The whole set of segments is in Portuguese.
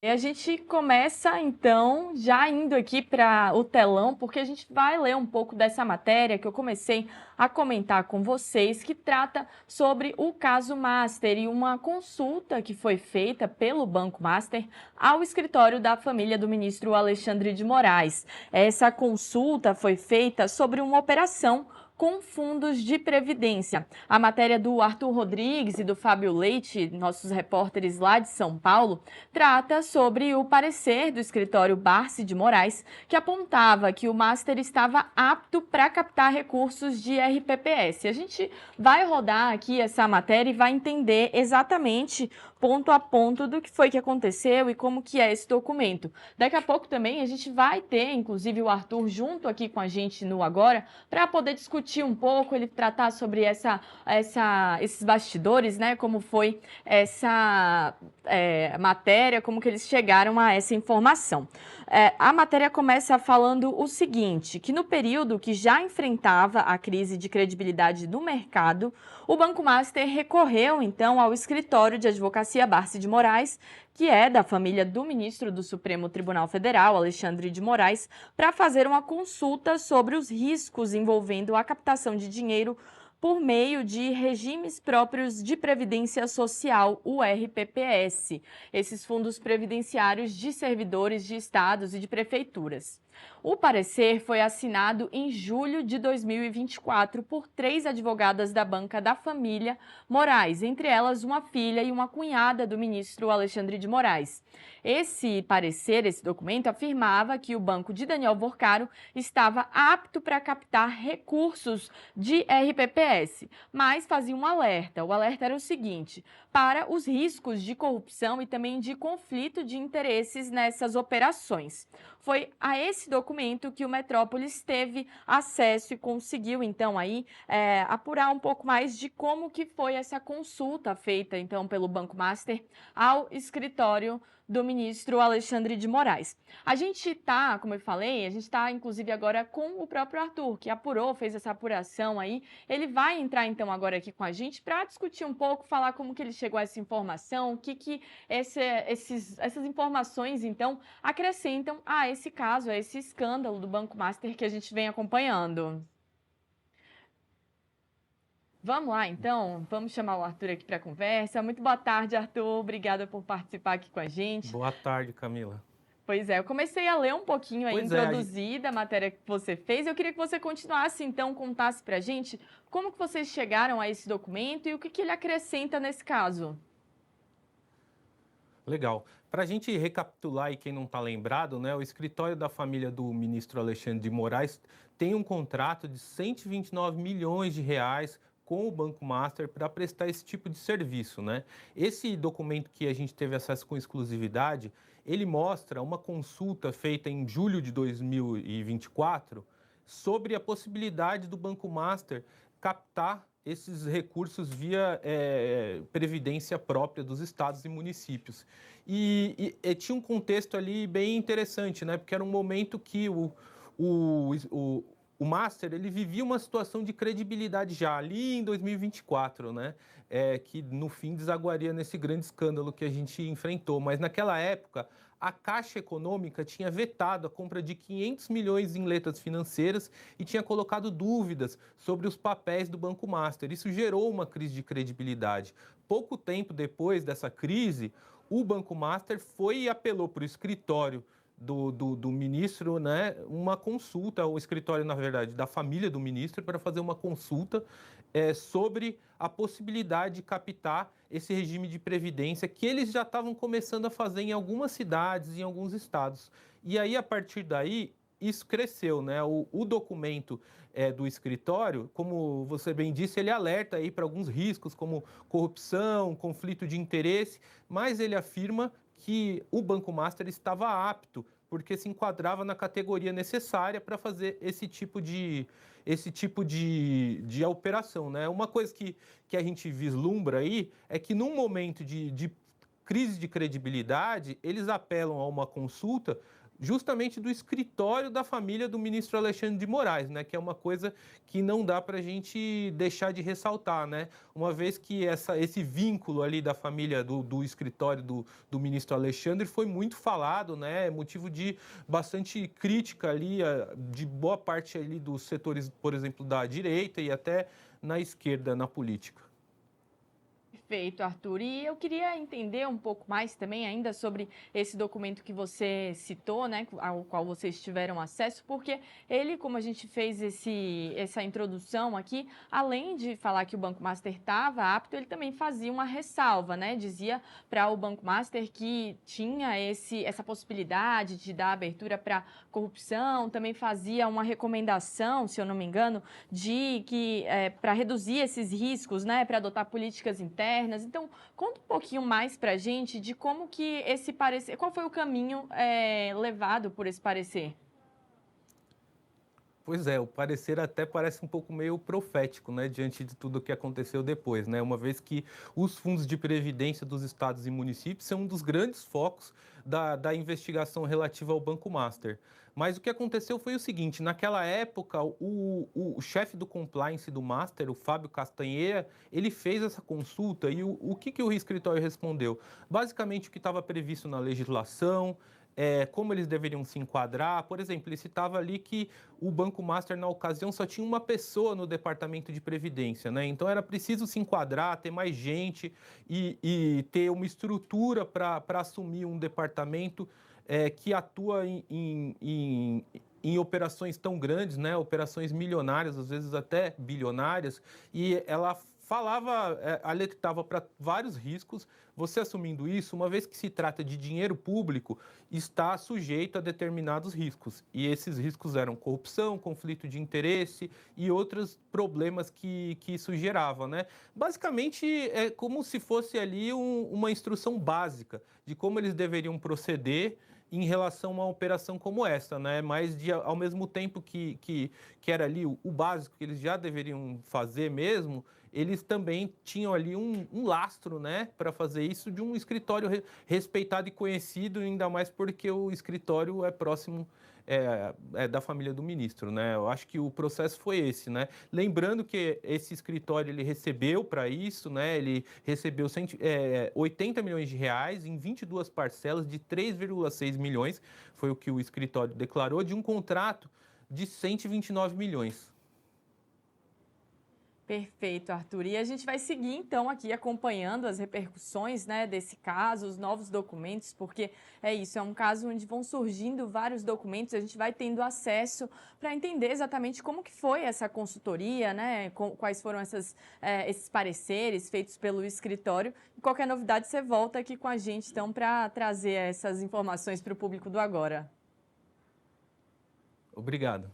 E a gente começa, então, já indo aqui para o telão, porque a gente vai ler um pouco dessa matéria que eu comecei a comentar com vocês, que trata sobre o caso Master e uma consulta que foi feita pelo Banco Master ao escritório da família do ministro Alexandre de Moraes. Essa consulta foi feita sobre uma operação com fundos de previdência. A matéria do Arthur Rodrigues e do Fábio Leite, nossos repórteres lá de São Paulo, trata sobre o parecer do escritório Barsi de Moraes, que apontava que o Master estava apto para captar recursos de RPPS. A gente vai rodar aqui essa matéria e vai entender exatamente ponto a ponto do que foi que aconteceu e como que é esse documento. Daqui a pouco também a gente vai ter, inclusive, o Arthur junto aqui com a gente no Agora, para poder discutir um pouco, ele tratar sobre esses bastidores, né? Como foi essa matéria, como que eles chegaram a essa informação. A matéria começa falando o seguinte, que no período que já enfrentava a crise de credibilidade do mercado, o Banco Master recorreu, então, ao escritório de advocacia Barsi de Moraes, que é da família do ministro do Supremo Tribunal Federal, Alexandre de Moraes, para fazer uma consulta sobre os riscos envolvendo a captação de dinheiro por meio de regimes próprios de previdência social, o RPPS, esses fundos previdenciários de servidores de estados e de prefeituras. O parecer foi assinado em julho de 2024 por 3 advogadas da banca da família Moraes, entre elas uma filha e uma cunhada do ministro Alexandre de Moraes. Esse parecer, esse documento, afirmava que o banco de Daniel Vorcaro estava apto para captar recursos de RPPS, mas fazia um alerta. O alerta era o seguinte: para os riscos de corrupção e também de conflito de interesses nessas operações. Foi a esse documento que o Metrópolis teve acesso e conseguiu, então, aí apurar um pouco mais de como que foi essa consulta feita, então, pelo Banco Master ao escritório do ministro Alexandre de Moraes. A gente está, como eu falei, a gente está, inclusive, agora com o próprio Arthur, que apurou, fez essa apuração aí. Ele vai entrar, então, agora aqui com a gente para discutir um pouco, falar como que ele chegou a essa informação, o que essas informações, então, acrescentam a esse caso, a esse escândalo do Banco Master que a gente vem acompanhando. Vamos lá, então, vamos chamar o Arthur aqui para a conversa. Muito boa tarde, Arthur. Obrigada por participar aqui com a gente. Boa tarde, Camila. Pois é, eu comecei a ler um pouquinho aí, Pois é, introduzir da matéria que você fez. Eu queria que você continuasse, então, contasse para a gente como que vocês chegaram a esse documento e o que ele acrescenta nesse caso. legal. Para a gente recapitular e quem não está lembrado, né, o escritório da família do ministro Alexandre de Moraes tem um contrato de 129 milhões de reais com o Banco Master para prestar esse tipo de serviço, né? Esse documento que a gente teve acesso com exclusividade, ele mostra uma consulta feita em julho de 2024 sobre a possibilidade do Banco Master captar esses recursos via previdência própria dos estados e municípios. E tinha um contexto ali bem interessante, né? Porque era um momento que o Master ele vivia uma situação de credibilidade já ali em 2024, né? Que no fim desaguaria nesse grande escândalo que a gente enfrentou. Mas naquela época, a Caixa Econômica tinha vetado a compra de 500 milhões em letras financeiras e tinha colocado dúvidas sobre os papéis do Banco Master. Isso gerou uma crise de credibilidade. Pouco tempo depois dessa crise, o Banco Master foi e apelou para o escritório do ministro, né, uma consulta, o escritório, na verdade, da família do ministro, para fazer uma consulta sobre a possibilidade de captar esse regime de previdência que eles já estavam começando a fazer em algumas cidades, em alguns estados. E aí, a partir daí, isso cresceu, né? O documento do escritório, como você bem disse, ele alerta aí para alguns riscos, como corrupção, conflito de interesse, mas ele afirma que o Banco Master estava apto, porque se enquadrava na categoria necessária para fazer esse tipo de operação, né? Uma coisa que a gente vislumbra aí é que num momento de crise de credibilidade, eles apelam a uma consulta justamente do escritório da família do ministro Alexandre de Moraes, né? Que é uma coisa que não dá para a gente deixar de ressaltar, né? Uma vez que esse vínculo ali da família do escritório do ministro Alexandre foi muito falado, né? Motivo de bastante crítica ali, de boa parte ali dos setores, por exemplo, da direita e até na esquerda, na política. Perfeito, Arthur. E eu queria entender um pouco mais também ainda sobre esse documento que você citou, né, ao qual vocês tiveram acesso, porque ele, como a gente fez essa introdução aqui, além de falar que o Banco Master estava apto, ele também fazia uma ressalva, né? Dizia para o Banco Master que tinha essa possibilidade de dar abertura para corrupção, também fazia uma recomendação, se eu não me engano, de que para reduzir esses riscos, né, para adotar políticas internas. Então, conta um pouquinho mais para a gente de como que esse parecer, qual foi o caminho levado por esse parecer? Pois é, o parecer até parece um pouco meio profético, né, diante de tudo o que aconteceu depois, né, uma vez que os fundos de previdência dos estados e municípios são um dos grandes focos da investigação relativa ao Banco Master. Mas o que aconteceu foi o seguinte, naquela época, o chefe do compliance do Master, o Fábio Castanheira, ele fez essa consulta e o que o escritório respondeu? Basicamente o que estava previsto na legislação, como eles deveriam se enquadrar. Por exemplo, ele citava ali que o Banco Master, na ocasião, só tinha uma pessoa no departamento de previdência, né? Então era preciso se enquadrar, ter mais gente e ter uma estrutura para assumir um departamento que atua em operações tão grandes, né? Operações milionárias, às vezes até bilionárias, e ela falava, alertava para vários riscos. Você assumindo isso, uma vez que se trata de dinheiro público, está sujeito a determinados riscos. E esses riscos eram corrupção, conflito de interesse e outros problemas que isso gerava, né? Basicamente, é como se fosse ali uma instrução básica de como eles deveriam proceder em relação a uma operação como essa, né? Mas ao mesmo tempo que era ali o básico que eles já deveriam fazer mesmo, eles também tinham ali um lastro, né, para fazer isso, de um escritório respeitado e conhecido, ainda mais porque o escritório é próximo da família do ministro, né? Eu acho que o processo foi esse, né? Lembrando que esse escritório ele recebeu para isso, né? Ele recebeu 80 milhões de reais em 22 parcelas de 3,6 milhões, foi o que o escritório declarou, de um contrato de 129 milhões. Perfeito, Arthur. E a gente vai seguir, então, aqui acompanhando as repercussões, né, desse caso, os novos documentos, porque é isso, é um caso onde vão surgindo vários documentos, a gente vai tendo acesso para entender exatamente como que foi essa consultoria, né, quais foram esses pareceres feitos pelo escritório. E qualquer novidade, você volta aqui com a gente, então, para trazer essas informações para o público do Agora. Obrigado.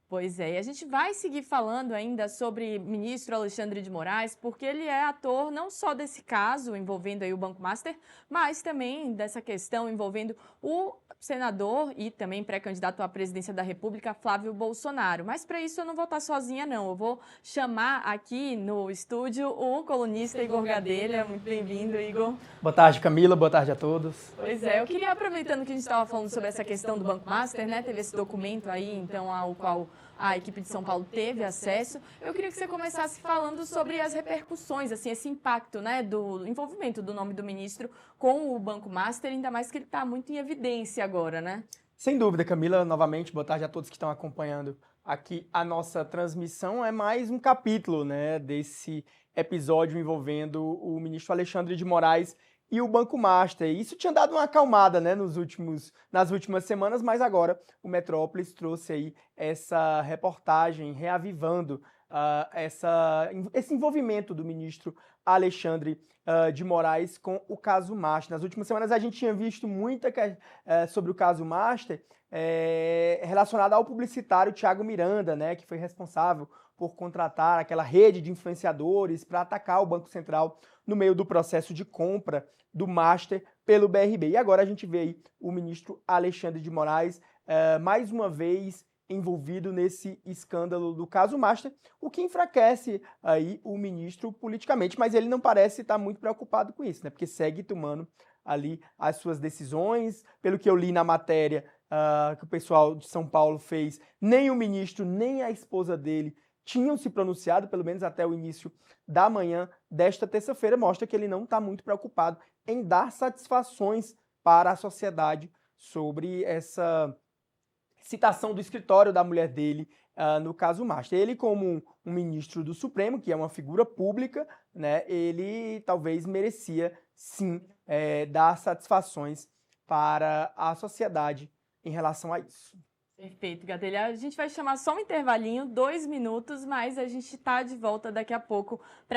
Pois é, e a gente vai seguir falando ainda sobre o ministro Alexandre de Moraes, porque ele é ator não só desse caso envolvendo aí o Banco Master, mas também dessa questão envolvendo o senador e também pré-candidato à presidência da República, Flávio Bolsonaro. Mas para isso eu não vou estar sozinha, não. Eu vou chamar aqui no estúdio o colunista Igor Gadelha. Muito bem-vindo, Igor. Boa tarde, Camila. Boa tarde a todos. Pois é, eu queria, aproveitando que a gente estava falando sobre essa questão do Banco Master, né? Teve esse documento aí, então, ao qual a equipe de São Paulo teve acesso. Eu queria que você começasse falando sobre as repercussões, assim, esse impacto, né, do envolvimento do nome do ministro com o Banco Master, ainda mais que ele está muito em evidência agora, né? Sem dúvida, Camila. Novamente, boa tarde a todos que estão acompanhando aqui a nossa transmissão. É mais um capítulo, né, desse episódio envolvendo o ministro Alexandre de Moraes e o Banco Master. Isso tinha dado uma acalmada, né, nas últimas semanas, mas agora o Metrópolis trouxe aí essa reportagem reavivando esse envolvimento do ministro Alexandre de Moraes com o caso Master. Nas últimas semanas a gente tinha visto muita sobre o caso Master relacionado ao publicitário Thiago Miranda, né, que foi responsável por contratar aquela rede de influenciadores para atacar o Banco Central no meio do processo de compra do Master pelo BRB. E agora a gente vê aí o ministro Alexandre de Moraes mais uma vez envolvido nesse escândalo do caso Master, o que enfraquece aí o ministro politicamente, mas ele não parece estar muito preocupado com isso, né? Porque segue tomando ali as suas decisões. Pelo que eu li na matéria que o pessoal de São Paulo fez, nem o ministro, nem a esposa dele tinham se pronunciado, pelo menos até o início da manhã desta terça-feira, mostra que ele não está muito preocupado em dar satisfações para a sociedade sobre essa citação do escritório da mulher dele no caso Master. Ele, como um ministro do Supremo, que é uma figura pública, né, ele talvez merecia, sim, dar satisfações para a sociedade em relação a isso. Perfeito, Gadelha. A gente vai chamar só um intervalinho, 2 minutos, mas a gente está de volta daqui a pouco para